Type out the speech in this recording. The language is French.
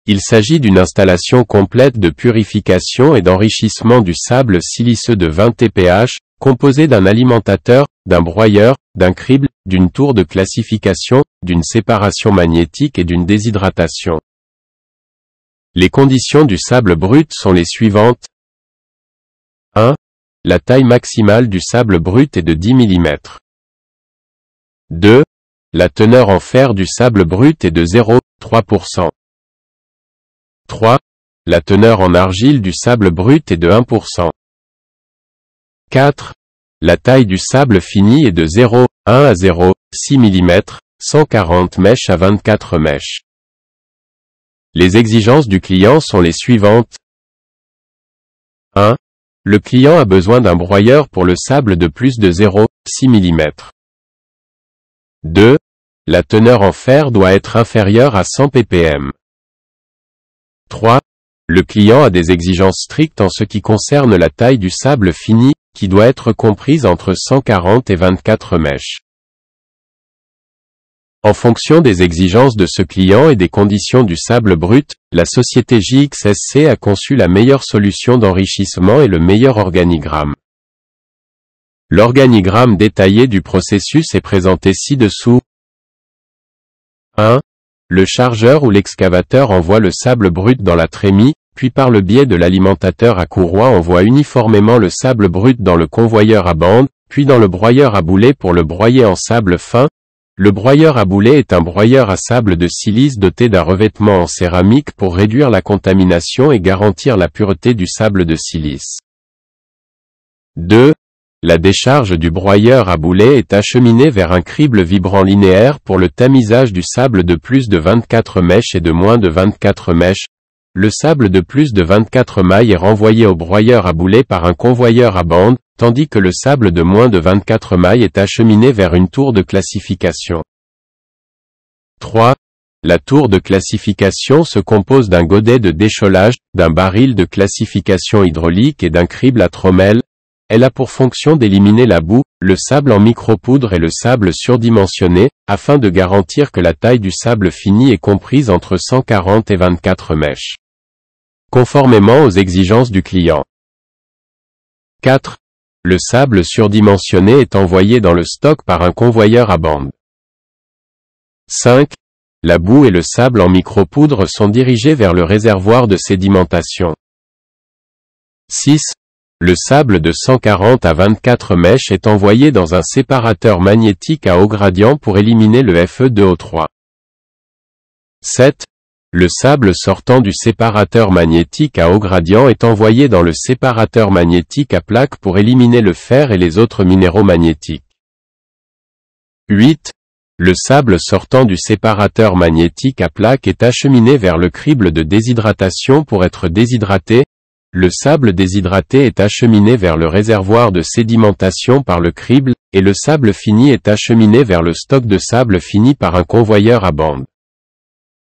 Il s'agit d'une installation complète de purification et d'enrichissement du sable siliceux de 20 TPH, composé d'un alimentateur, d'un broyeur, d'un crible, d'une tour de classification, d'une séparation magnétique et d'une déshydratation. Les conditions du sable brut sont les suivantes. 1. La taille maximale du sable brut est de 10 mm. 2. La teneur en fer du sable brut est de 0,3%. 3. La teneur en argile du sable brut est de 1%. 4. La taille du sable fini est de 0,1 à 0,6 mm, 140 mèches à 24 mèches. Les exigences du client sont les suivantes. 1. Le client a besoin d'un broyeur pour le sable de plus de 0,6 mm. 2. La teneur en fer doit être inférieure à 100 ppm. 3. Le client a des exigences strictes en ce qui concerne la taille du sable fini, qui doit être comprise entre 140 et 24 mèches. En fonction des exigences de ce client et des conditions du sable brut, la société JXSC a conçu la meilleure solution d'enrichissement et le meilleur organigramme. L'organigramme détaillé du processus est présenté ci-dessous. 1. Le chargeur ou l'excavateur envoie le sable brut dans la trémie, puis par le biais de l'alimentateur à courroie envoie uniformément le sable brut dans le convoyeur à bande, puis dans le broyeur à boulet pour le broyer en sable fin. Le broyeur à boulet est un broyeur à sable de silice doté d'un revêtement en céramique pour réduire la contamination et garantir la pureté du sable de silice. 2. La décharge du broyeur à boulet est acheminée vers un crible vibrant linéaire pour le tamisage du sable de plus de 24 mèches et de moins de 24 mèches. Le sable de plus de 24 mailles est renvoyé au broyeur à boulet par un convoyeur à bande, tandis que le sable de moins de 24 mailles est acheminé vers une tour de classification. 3. La tour de classification se compose d'un godet de décholage, d'un baril de classification hydraulique et d'un crible à trommelle. Elle a pour fonction d'éliminer la boue, le sable en micropoudre et le sable surdimensionné, afin de garantir que la taille du sable fini est comprise entre 140 et 24 mèches. Conformément aux exigences du client. 4. Le sable surdimensionné est envoyé dans le stock par un convoyeur à bande. 5. La boue et le sable en micropoudre sont dirigés vers le réservoir de sédimentation. 6. Le sable de 140 à 24 mèches est envoyé dans un séparateur magnétique à haut gradient pour éliminer le Fe2O3. 7. Le sable sortant du séparateur magnétique à haut gradient est envoyé dans le séparateur magnétique à plaque pour éliminer le fer et les autres minéraux magnétiques. 8. Le sable sortant du séparateur magnétique à plaque est acheminé vers le crible de déshydratation pour être déshydraté. Le sable déshydraté est acheminé vers le réservoir de sédimentation par le crible, et le sable fini est acheminé vers le stock de sable fini par un convoyeur à bande.